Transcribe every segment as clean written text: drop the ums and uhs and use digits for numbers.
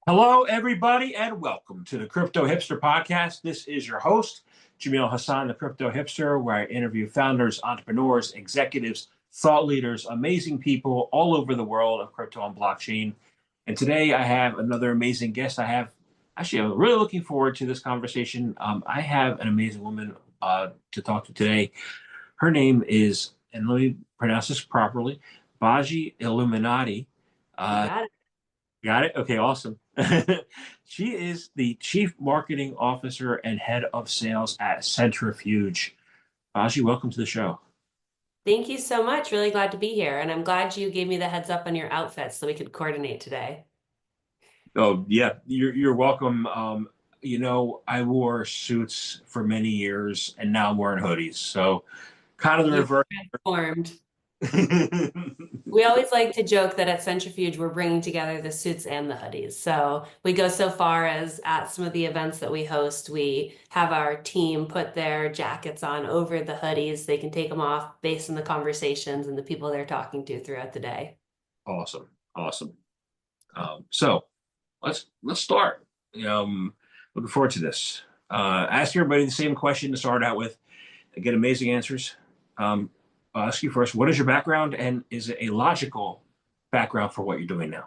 Hello, everybody, and welcome to the Crypto Hipster Podcast. This is your host, Jamil Hassan, the Crypto Hipster, where I interview founders, entrepreneurs, executives, thought leaders, amazing people all over the world of crypto and blockchain. And today I have another amazing guest. I'm really looking forward to this conversation. I have an amazing woman to talk to today. Her name is, and let me pronounce this properly, Bhaji Illuminati. You Uh, got it. Got it? Okay, awesome. She is the Chief Marketing Officer and Head of Sales at Centrifuge. Baji, welcome to the show. Thank you so much. Really glad to be here. And I'm glad you gave me the heads up on your outfits so we could coordinate today. Oh, yeah, you're welcome. I wore suits for many years and now I'm wearing hoodies. So kind of the You're reverse. transformed. We always like to joke that at Centrifuge, we're bringing together the suits and the hoodies. So we go so far as at some of the events that we host, we have our team put their jackets on over the hoodies. They can take them off based on the conversations and the people they're talking to throughout the day. Awesome. Awesome. So let's start. Looking forward to this. Ask everybody the same question to start out with. I get amazing answers. Um, I'll ask you first, what is your background and is it a logical background for what you're doing now?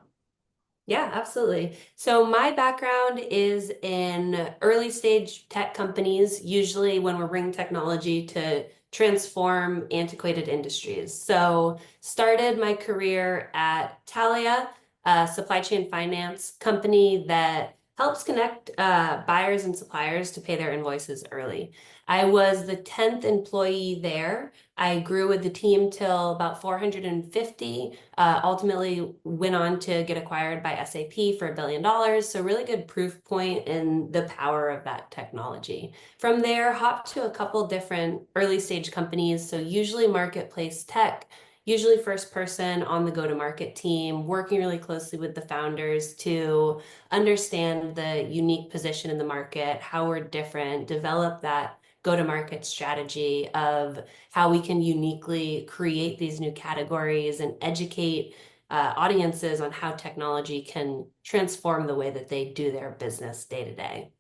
Yeah, absolutely. So my background is in early stage tech companies, usually when we're bringing technology to transform antiquated industries. So started my career at Taulia, a supply chain finance company that helps connect buyers and suppliers to pay their invoices early. I was the 10th employee there. I grew with the team till about 450, ultimately went on to get acquired by SAP for $1 billion. So really good proof point in the power of that technology. From there, hopped to a couple different early stage companies. So usually marketplace tech, usually first person on the go-to-market team, working really closely with the founders to understand the unique position in the market, how we're different, develop that go-to-market strategy of how we can uniquely create these new categories and educate audiences on how technology can transform the way that they do their business day to day.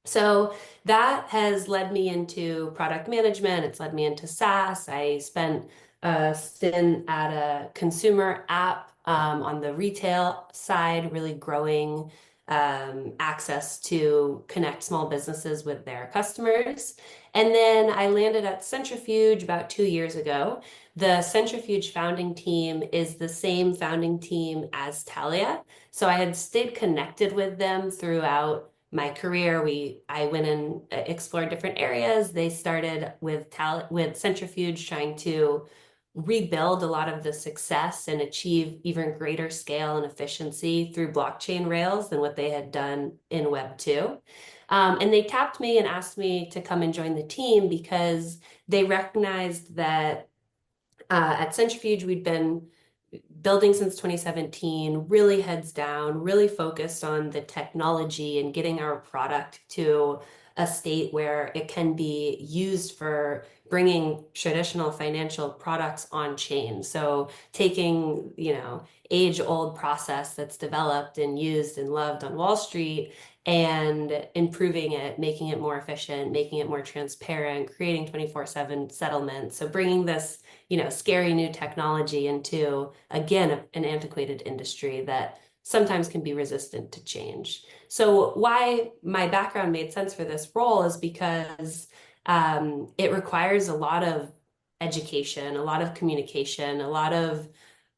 So that has led me into product management. It's led me into SaaS. I spent a stint at a consumer app on the retail side, really growing access to connect small businesses with their customers. And then I landed at Centrifuge about 2 years ago. The Centrifuge founding team is the same founding team as Taulia. So I had stayed connected with them throughout my career. I went and explored different areas. They started with Centrifuge trying to rebuild a lot of the success and achieve even greater scale and efficiency through blockchain rails than what they had done in Web2. And they tapped me and asked me to come and join the team because they recognized that at Centrifuge, we'd been building since 2017, really heads down, really focused on the technology and getting our product to a state where it can be used for bringing traditional financial products on chain. So taking, age-old process that's developed and used and loved on Wall Street and improving it, making it more efficient, making it more transparent, creating 24/7 settlements. So bringing this scary new technology into, again, an antiquated industry that sometimes can be resistant to change. So why my background made sense for this role is because it requires a lot of education, a lot of communication, a lot of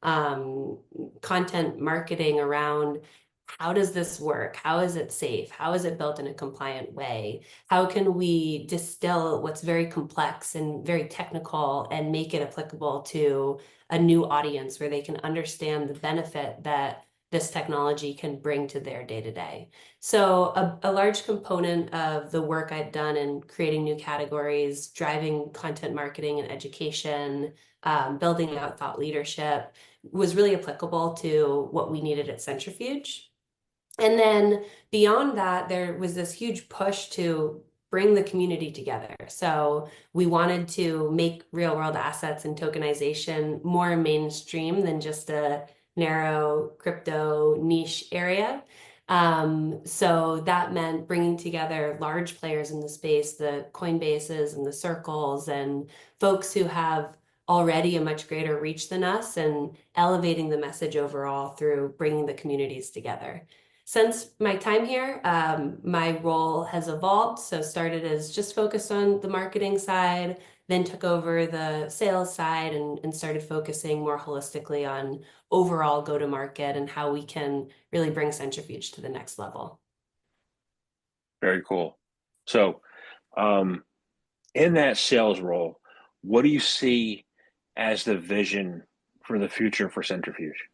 um, content marketing around how does this work? How is it safe? How is it built in a compliant way? How can we distill what's very complex and very technical and make it applicable to a new audience where they can understand the benefit that this technology can bring to their day to day? So a large component of the work I've done in creating new categories, driving content marketing and education, building out thought leadership was really applicable to what we needed at Centrifuge. And then beyond that, there was this huge push to bring the community together. So we wanted to make real world assets and tokenization more mainstream than just a narrow crypto niche area. So that meant bringing together large players in the space, the Coinbases and the Circles, and folks who have already a much greater reach than us, and elevating the message overall through bringing the communities together. Since my time here, my role has evolved. So started as just focused on the marketing side, then took over the sales side, and started focusing more holistically on overall go-to-market and how we can really bring Centrifuge to the next level. Very cool. So, in that sales role, what do you see as the vision for the future for Centrifuge?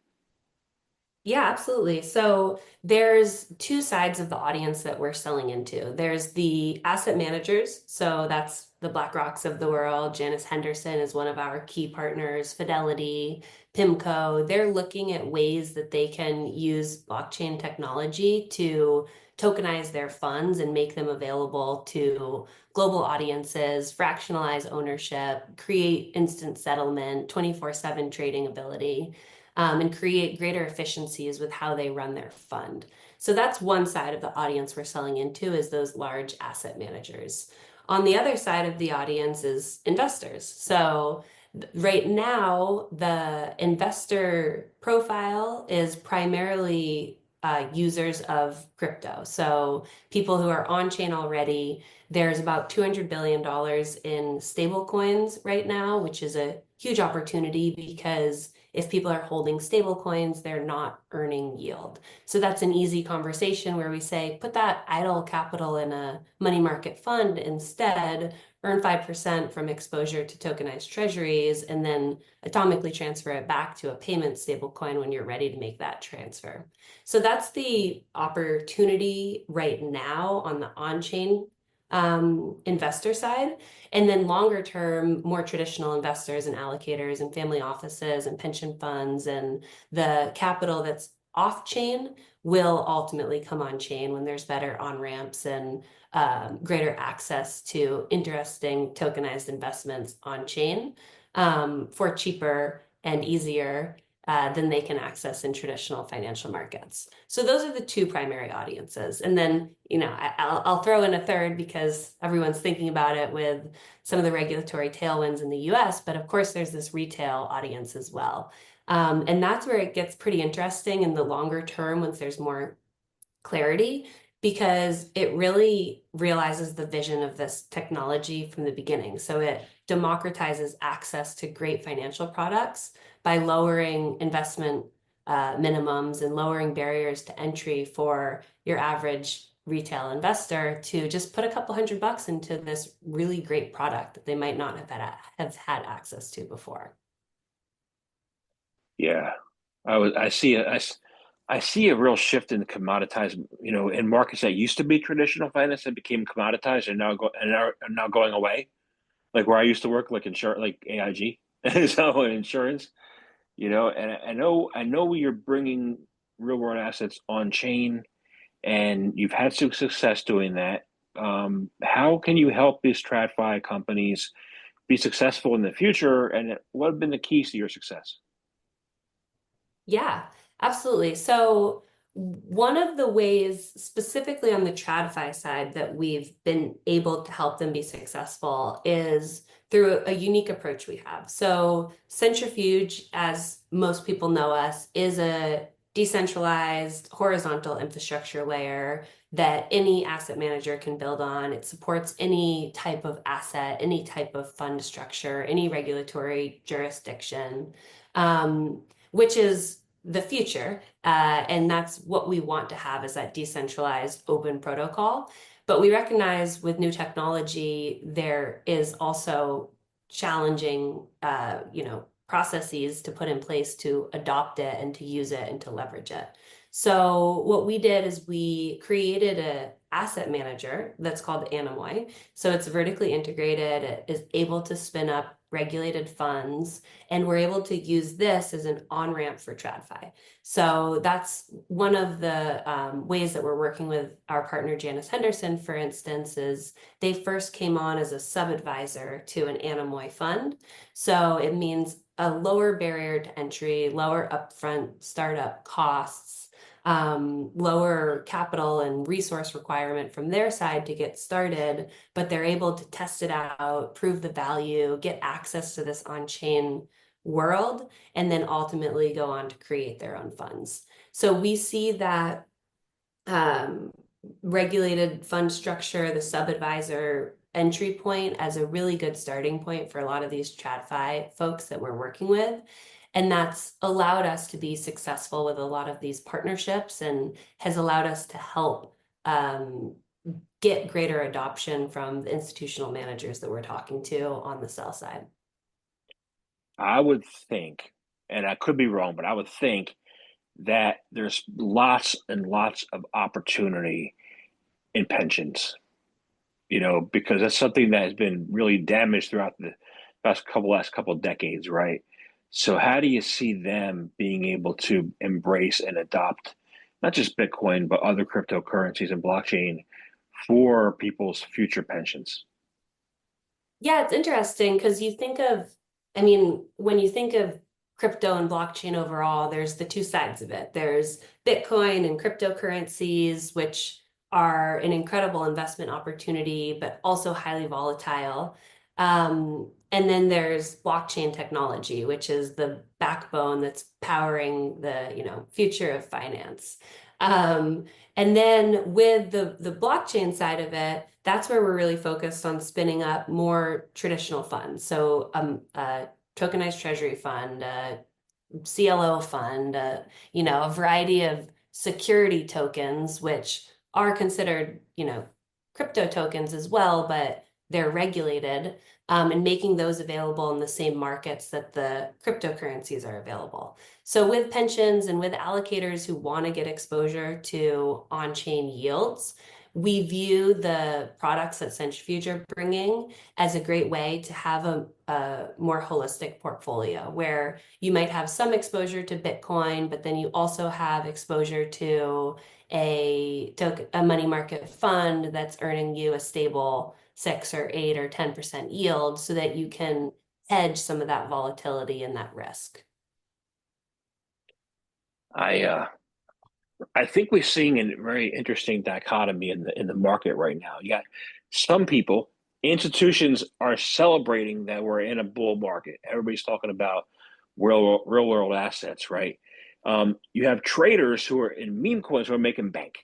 Yeah, absolutely. So there's two sides of the audience that we're selling into. There's the asset managers. So that's the BlackRocks of the world. Janus Henderson is one of our key partners, Fidelity, PIMCO. They're looking at ways that they can use blockchain technology to tokenize their funds and make them available to global audiences, fractionalize ownership, create instant settlement, 24/7 trading ability, and create greater efficiencies with how they run their fund. So that's one side of the audience we're selling into, is those large asset managers. On the other side of the audience is investors. So right now, the investor profile is primarily users of crypto. So people who are on chain already. There's about $200 billion in stable coins right now, which is a huge opportunity, because if people are holding stable coins, they're not earning yield. So that's an easy conversation where we say, put that idle capital in a money market fund instead, earn 5% from exposure to tokenized treasuries, and then atomically transfer it back to a payment stable coin when you're ready to make that transfer. So that's the opportunity right now on the on-chain investor side. And then longer term, more traditional investors and allocators and family offices and pension funds, and the capital that's off chain will ultimately come on chain when there's better on ramps and greater access to interesting tokenized investments on chain for cheaper and easier than they can access in traditional financial markets. So those are the two primary audiences. And then, I'll throw in a third, because everyone's thinking about it with some of the regulatory tailwinds in the US, but of course there's this retail audience as well. And that's where it gets pretty interesting in the longer term, once there's more clarity, because it really realizes the vision of this technology from the beginning. So it democratizes access to great financial products by lowering investment minimums and lowering barriers to entry for your average retail investor to just put a couple $100 into this really great product that they might not have had access to before. Yeah, I see a real shift in the commoditized, in markets that used to be traditional finance that became commoditized and are now going away. Like where I used to work, like insurance, like AIG, so insurance, and I know you're bringing real world assets on chain, and you've had some success doing that. How can you help these TradFi companies be successful in the future, and what have been the keys to your success? Yeah, absolutely. So one of the ways, specifically on the TradFi side, that we've been able to help them be successful is through a unique approach we have. So Centrifuge, as most people know us, is a decentralized horizontal infrastructure layer that any asset manager can build on. It supports any type of asset, any type of fund structure, any regulatory jurisdiction. Which is the future. And that's what we want to have, is that decentralized open protocol. But we recognize with new technology, there is also challenging, processes to put in place to adopt it and to use it and to leverage it. So what we did is we created an asset manager that's called Anemoy. So it's vertically integrated. It is able to spin up regulated funds, and we're able to use this as an on-ramp for TradFi. So that's one of the ways that we're working with our partner Janus Henderson, for instance, is they first came on as a sub-advisor to an Anemoy fund. So it means a lower barrier to entry, lower upfront startup costs, lower capital and resource requirement from their side to get started, but they're able to test it out, prove the value, get access to this on-chain world, and then ultimately go on to create their own funds. So we see that regulated fund structure, the sub-advisor entry point, as a really good starting point for a lot of these TradFi folks that we're working with. And that's allowed us to be successful with a lot of these partnerships and has allowed us to help get greater adoption from the institutional managers that we're talking to on the sell side. I would think, and I could be wrong, but I would think that there's lots and lots of opportunity in pensions, because that's something that has been really damaged throughout the last couple of decades, right? So how do you see them being able to embrace and adopt not just Bitcoin, but other cryptocurrencies and blockchain for people's future pensions? Yeah, it's interesting because I mean, when you think of crypto and blockchain overall, there's the two sides of it. There's Bitcoin and cryptocurrencies, which are an incredible investment opportunity, but also highly volatile. And then there's blockchain technology, which is the backbone that's powering the, future of finance. And then with the blockchain side of it, that's where we're really focused on spinning up more traditional funds. So a tokenized treasury fund, a CLO fund, a variety of security tokens, which are considered, crypto tokens as well, but they're regulated, and making those available in the same markets that the cryptocurrencies are available. So with pensions and with allocators who want to get exposure to on-chain yields, we view the products that Centrifuge are bringing as a great way to have a more holistic portfolio where you might have some exposure to Bitcoin, but then you also have exposure to a money market fund that's earning you a stable 6 or 8 or 10% yield so that you can hedge some of that volatility and that risk. I think we're seeing a very interesting dichotomy in the market right now. You got some people, institutions are celebrating that we're in a bull market. Everybody's talking about real world assets, right? You have traders who are in meme coins who are making bank,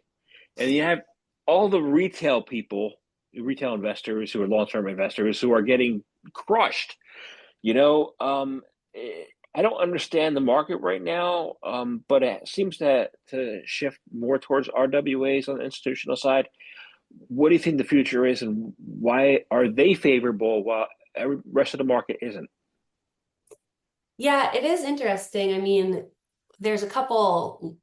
and you have all the retail people, retail investors who are long-term investors who are getting crushed. You know, I don't understand the market right now, but it seems to shift more towards RWAs on the institutional side. What do you think the future is, and why are they favorable while every rest of the market isn't? Yeah, it is interesting. I mean, there's a couple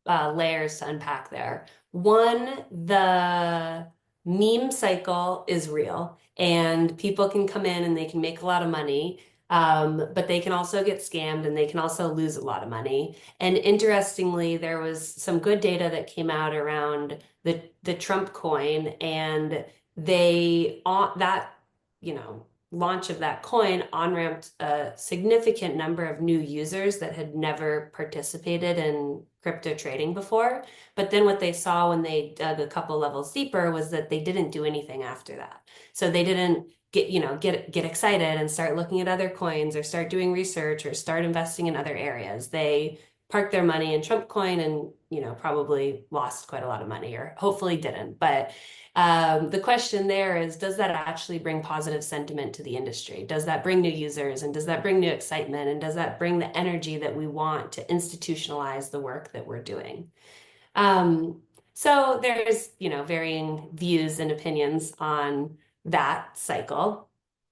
layers to unpack there. One, the meme cycle is real, and people can come in and they can make a lot of money, but they can also get scammed and they can also lose a lot of money. And interestingly, there was some good data that came out around the Trump coin, and they that launch of that coin on-ramped a significant number of new users that had never participated in crypto trading before. But then what they saw when they dug a couple levels deeper was that they didn't do anything after that. So they didn't get excited and start looking at other coins or start doing research or start investing in other areas. They parked their money in Trump coin and probably lost quite a lot of money, or hopefully didn't. But the question there is, does that actually bring positive sentiment to the industry? Does that bring new users, and does that bring new excitement, and does that bring the energy that we want to institutionalize the work that we're doing? So there's varying views and opinions on that cycle.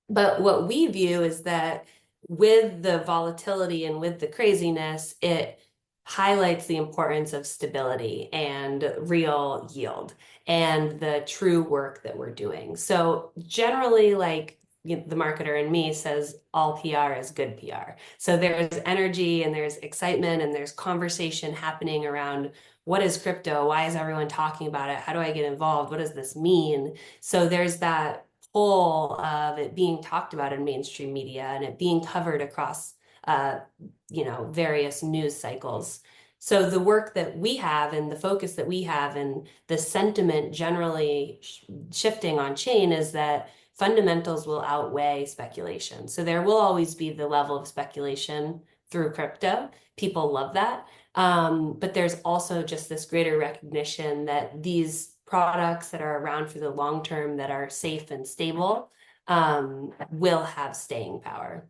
But what we view is that with the volatility and with the craziness, it highlights the importance of stability and real yield and the true work that we're doing. So generally, like the marketer in me says, all PR is good PR. So there's energy and there's excitement and there's conversation happening around what is crypto? Why is everyone talking about it? How do I get involved? What does this mean? So there's that pull of it being talked about in mainstream media and it being covered across various news cycles. So the work that we have and the focus that we have and the sentiment generally shifting on chain is that fundamentals will outweigh speculation. So there will always be the level of speculation through crypto. People love that. But there's also just this greater recognition that these products that are around for the long term, that are safe and stable, will have staying power.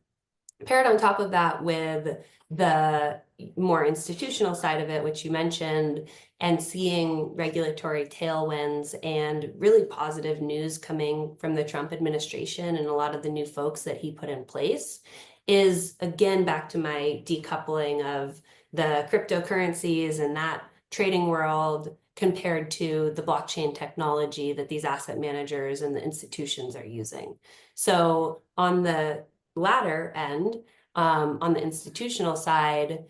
Paired on top of that with the more institutional side of it, which you mentioned, and seeing regulatory tailwinds and really positive news coming from the Trump administration and a lot of the new folks that he put in place, is again back to my decoupling of the cryptocurrencies and that trading world compared to the blockchain technology that these asset managers and the institutions are using. So on the latter end, on the institutional side,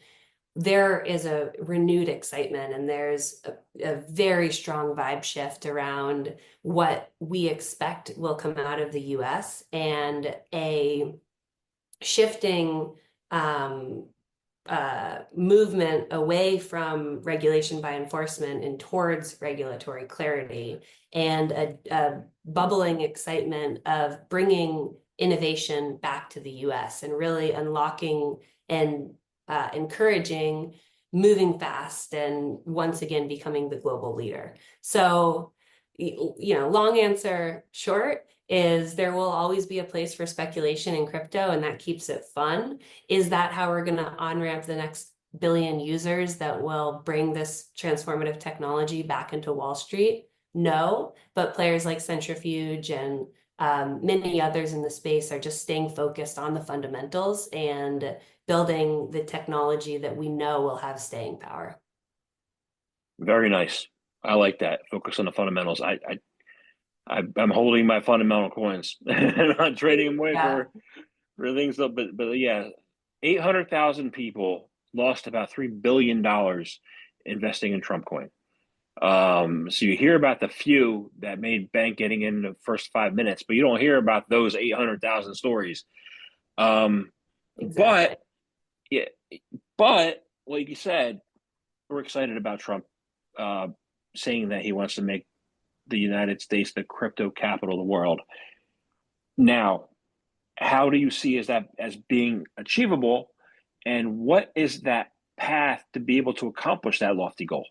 there is a renewed excitement and there's a very strong vibe shift around what we expect will come out of the US, and a shifting movement away from regulation by enforcement and towards regulatory clarity, and a bubbling excitement of bringing innovation back to the US and really unlocking and encouraging moving fast and once again becoming the global leader. So, long answer short is there will always be a place for speculation in crypto, and that keeps it fun. Is that how we're going to on-ramp the next billion users that will bring this transformative technology back into Wall Street? No, but players like Centrifuge and many others in the space are just staying focused on the fundamentals and building the technology that we know will have staying power. Very nice. I like that. Focus on the fundamentals. I'm holding my fundamental coins and not trading them away for things. But yeah, 800,000 people lost about $3 billion investing in Trump coin. So you hear about the few that made bank getting in the first 5 minutes, but you don't hear about those 800,000 stories. Exactly. But like you said, we're excited about Trump saying that he wants to make the United States the crypto capital of the world. Now, how do you see as being achievable, and what is that path to be able to accomplish that lofty goal?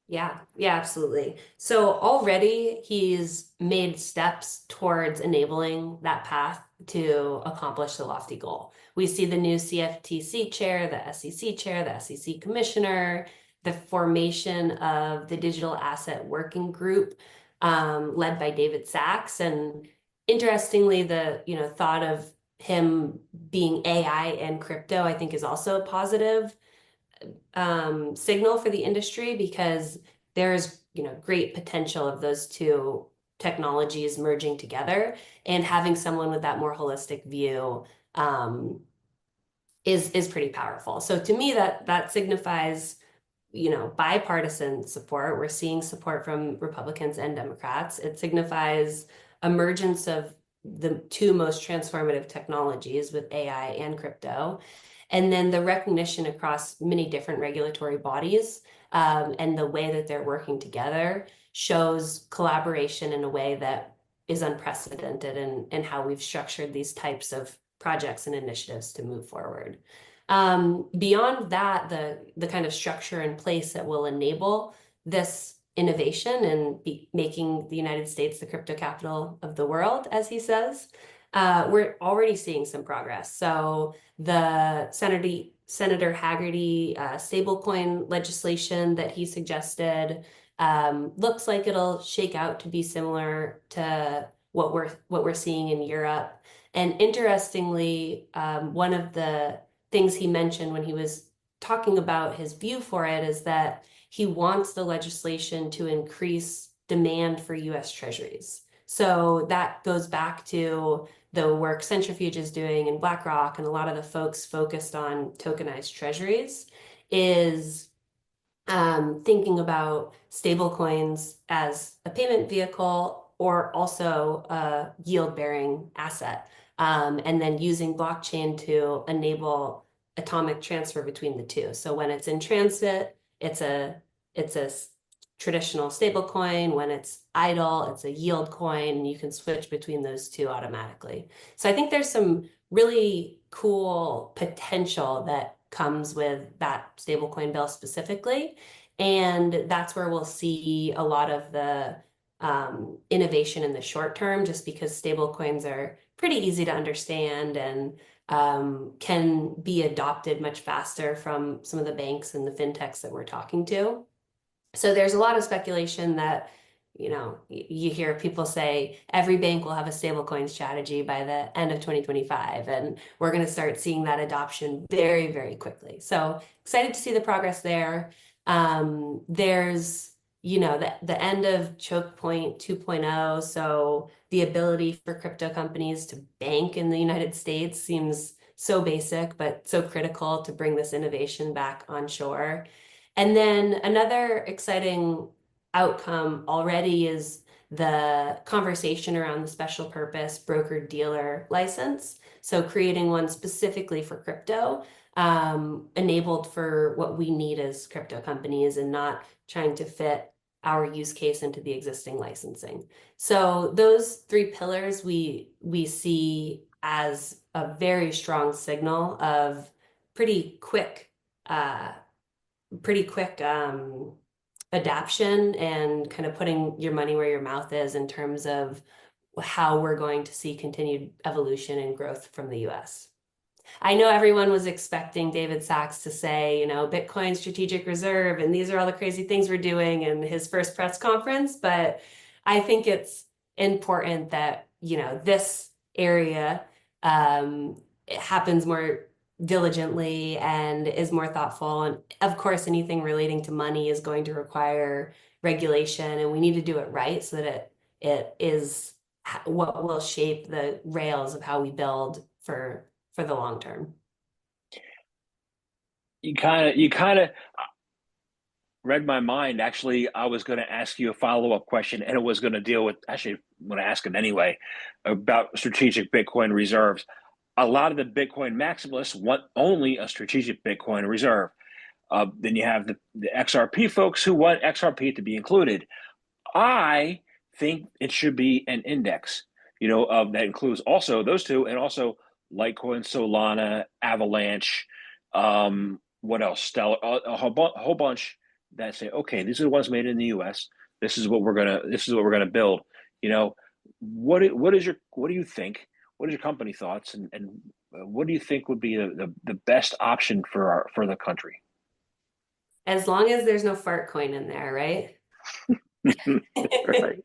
Yeah, absolutely. So already he's made steps towards enabling that path to accomplish the lofty goal. We see the new CFTC chair, the SEC chair, the SEC commissioner, the formation of the digital asset working group, led by David Sachs. And interestingly, the thought of him being AI and crypto, I think, is also a positive signal for the industry, because there's great potential of those two technologies merging together, and having someone with that more holistic view is pretty powerful. So to me, that signifies bipartisan support. We're seeing support from Republicans and Democrats. It signifies emergence of the two most transformative technologies with AI and crypto. And then the recognition across many different regulatory bodies, and the way that they're working together shows collaboration in a way that is unprecedented in how we've structured these types of projects and initiatives to move forward. Beyond that, the kind of structure in place that will enable this innovation and making the United States the crypto capital of the world, as he says, we're already seeing some progress. So the Senator Haggerty stablecoin legislation that he suggested looks like it'll shake out to be similar to what we're seeing in Europe. And interestingly, one of the things he mentioned when he was talking about his view for it is that he wants the legislation to increase demand for US Treasuries. So that goes back to the work Centrifuge is doing and BlackRock and a lot of the folks focused on tokenized treasuries, is thinking about stablecoins as a payment vehicle or also a yield-bearing asset, and then using blockchain to enable atomic transfer between the two. So when it's in transit, it's a traditional stable coin. When it's idle, it's a yield coin, and you can switch between those two automatically. So I think there's some really cool potential that comes with that stablecoin bill specifically. And that's where we'll see a lot of the innovation in the short term, just because stablecoins are pretty easy to understand and can be adopted much faster from some of the banks and the fintechs that we're talking to. So there's a lot of speculation that, you hear people say every bank will have a stablecoin strategy by the end of 2025, and we're going to start seeing that adoption very, very quickly. So excited to see the progress there. There's, the end of choke point 2.0. So the ability for crypto companies to bank in the United States seems so basic, but so critical to bring this innovation back onshore. And then another exciting outcome already is the conversation around the special purpose broker dealer license. So creating one specifically for crypto, enabled for what we need as crypto companies, and not trying to fit our use case into the existing licensing. So those three pillars we see as a very strong signal of pretty quick adaption, and kind of putting your money where your mouth is in terms of how we're going to see continued evolution and growth from the US. I know everyone was expecting David Sachs to say, Bitcoin strategic reserve, and these are all the crazy things we're doing in his first press conference. But I think it's important that, this area it happens more diligently and is more thoughtful. And of course, anything relating to money is going to require regulation, and we need to do it right so that it is what will shape the rails of how we build for the long term. You kind of read my mind. Actually, I was going to ask you a follow-up question, and it was going to deal with, actually, I'm going to ask it anyway, about strategic Bitcoin reserves. A lot of the Bitcoin maximalists want only a strategic Bitcoin reserve. Then you have the XRP folks who want XRP to be included. I think it should be an index, that includes also those two, and also Litecoin, Solana, Avalanche, what else? Stellar, a whole bunch that say, okay, these are the ones made in the U.S. This is what we're gonna build. What do you think? What are your company thoughts, and what do you think would be the best option for the country? As long as there's no fart coin in there, right? Right.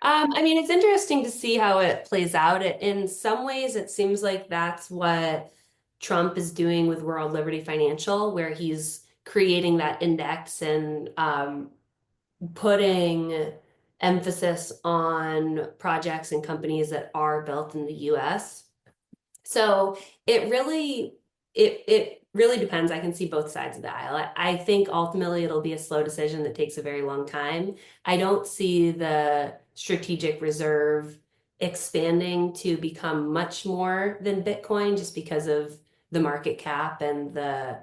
It's interesting to see how it plays out. In some ways, it seems like that's what Trump is doing with World Liberty Financial, where he's creating that index and putting emphasis on projects and companies that are built in the US. So it really depends. I can see both sides of the aisle. I think ultimately it'll be a slow decision that takes a very long time. I don't see the strategic reserve expanding to become much more than Bitcoin, just because of the market cap and the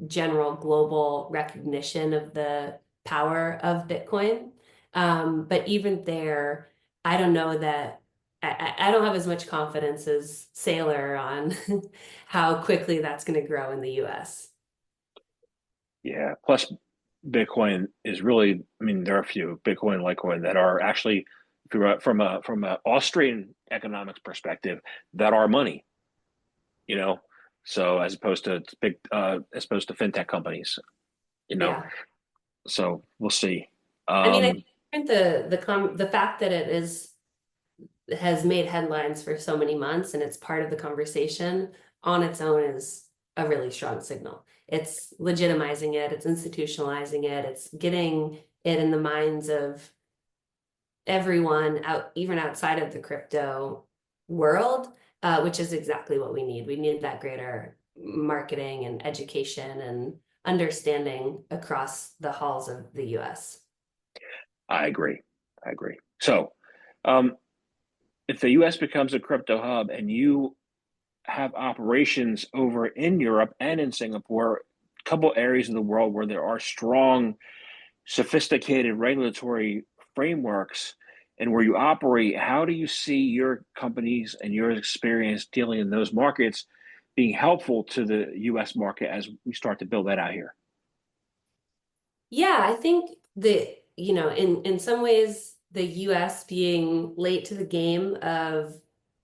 general global recognition of the power of Bitcoin. But even there, I don't know that I don't have as much confidence as Saylor on how quickly that's going to grow in the US. Yeah. Plus, Bitcoin is really, there are a few Bitcoin, Litecoin that are actually, from a Austrian economics perspective, that are money. So as opposed to fintech companies. Yeah. So we'll see. I think the fact that has made headlines for so many months and it's part of the conversation on its own is a really strong signal. It's legitimizing it, it's institutionalizing it, it's getting it in the minds of everyone even outside of the crypto world, which is exactly what we need. We need that greater marketing and education and understanding across the halls of the US. I agree. So, if the U.S. becomes a crypto hub, and you have operations over in Europe and in Singapore, a couple areas of the world where there are strong, sophisticated regulatory frameworks and where you operate. How do you see your companies and your experience dealing in those markets being helpful to the US market as we start to build that out here? Yeah, I think that, in some ways, the US being late to the game of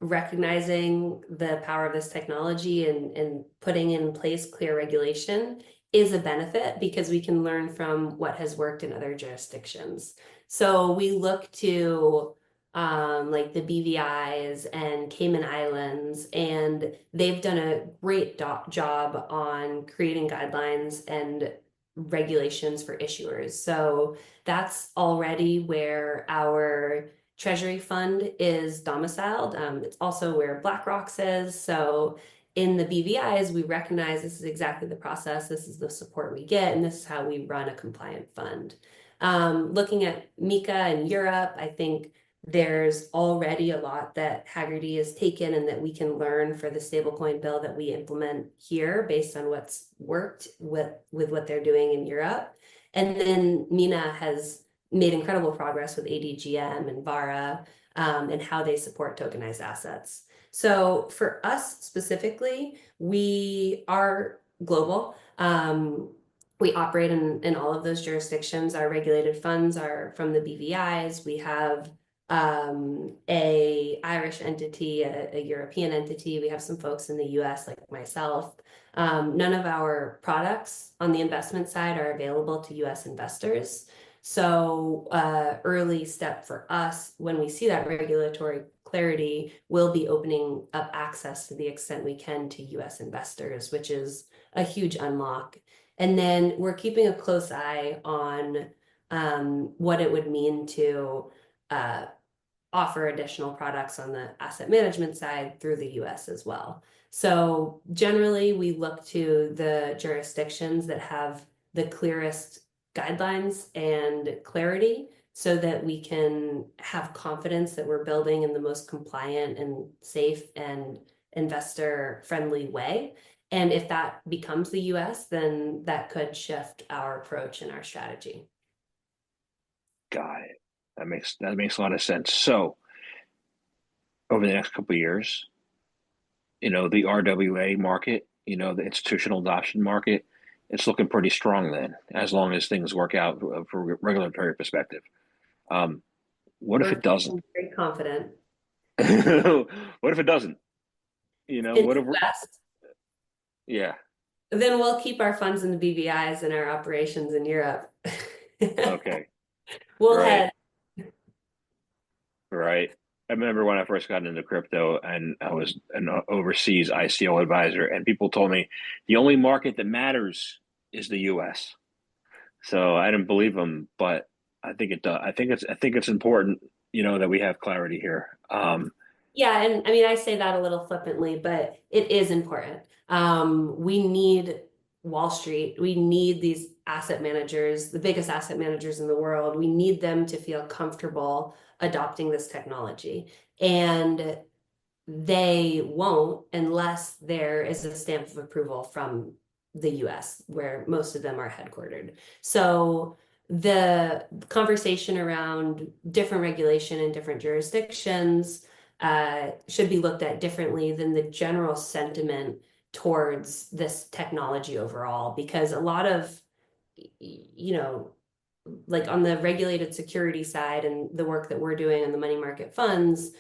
recognizing the power of this technology and putting in place clear regulation is a benefit because we can learn from what has worked in other jurisdictions. So we look to like the BVIs and Cayman Islands, and they've done a great job on creating guidelines and regulations for issuers. So that's already where our treasury fund is domiciled. It's also where BlackRock's is. So in the BVIs, we recognize this is exactly the process, this is the support we get, and this is how we run a compliant fund. Looking at MiCA in Europe, I think there's already a lot that Haggerty has taken and that we can learn for the stablecoin bill that we implement here based on what's worked with what they're doing in Europe. And then MENA has made incredible progress with ADGM and VARA and how they support tokenized assets. So for us specifically, we are global. We operate in all of those jurisdictions. Our regulated funds are from the BVIs. We have a Irish entity, a European entity. We have some folks in the US like myself. None of our products on the investment side are available to US investors. So early step for us when we see that regulatory clarity, we'll be opening up access to the extent we can to US investors, which is a huge unlock. And then we're keeping a close eye on what it would mean to offer additional products on the asset management side through the US as well. So generally, we look to the jurisdictions that have the clearest guidelines and clarity so that we can have confidence that we're building in the most compliant and safe and investor-friendly way. And if that becomes the US, then that could shift our approach and our strategy. Got it. That makes a lot of sense. So over the next couple of years, the RWA market, the institutional adoption market, it's looking pretty strong then, as long as things work out from a regulatory perspective. What if it doesn't? Very confident. What if it doesn't? What if West, yeah. then we'll keep our funds in the BVIs and our operations in Europe. Okay. We'll Right. head. Right. I remember when I first got into crypto and I was an overseas ICO advisor, and people told me the only market that matters is the US. So I didn't believe them, but I think it does. I think it's important, that we have clarity here. Yeah, and I mean, I say that a little flippantly, but it is important. We need Wall Street. We need these asset managers, the biggest asset managers in the world. We need them to feel comfortable adopting this technology. And they won't unless there is a stamp of approval from the US, where most of them are headquartered. So the conversation around different regulation in different jurisdictions should be looked at differently than the general sentiment towards this technology overall, because a lot of, like on the regulated security side and the work that we're doing on the money market funds,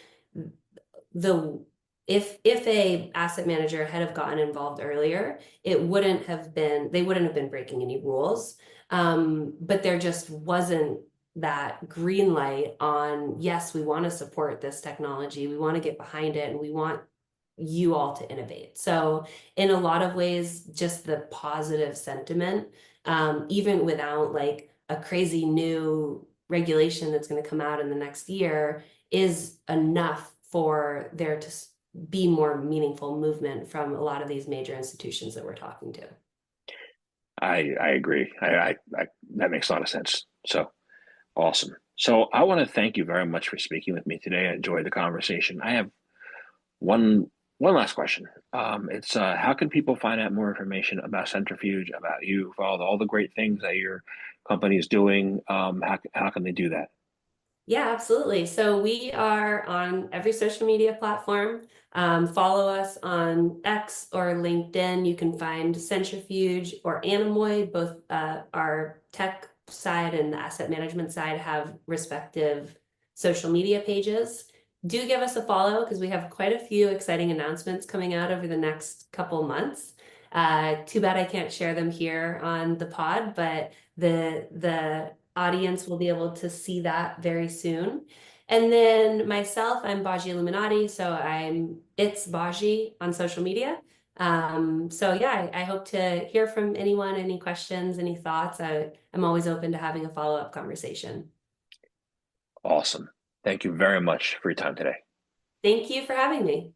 if a asset manager had have gotten involved earlier, they wouldn't have been breaking any rules. But there just wasn't that green light on, yes, we want to support this technology, we want to get behind it, and we want you all to innovate. So in a lot of ways, just the positive sentiment, even without like a crazy new regulation that's going to come out in the next year, is enough for there to be more meaningful movement from a lot of these major institutions that we're talking to. I agree. I that makes a lot of sense. So awesome. So I want to thank you very much for speaking with me today. I enjoyed the conversation. I have one One last question. It's how can people find out more information about Centrifuge, about you, for all the great things that your company is doing? How can they do that? Yeah, absolutely. So we are on every social media platform. Follow us on X or LinkedIn. You can find Centrifuge or Anemoy. Both our tech side and the asset management side have respective social media pages. Do give us a follow because we have quite a few exciting announcements coming out over the next couple months. Too bad I can't share them here on the pod, but the audience will be able to see that very soon. And then myself, I'm Bhaji Illuminati, so it's Bhaji on social media. So yeah, I hope to hear from anyone, any questions, any thoughts. I'm always open to having a follow-up conversation. Awesome. Thank you very much for your time today. Thank you for having me.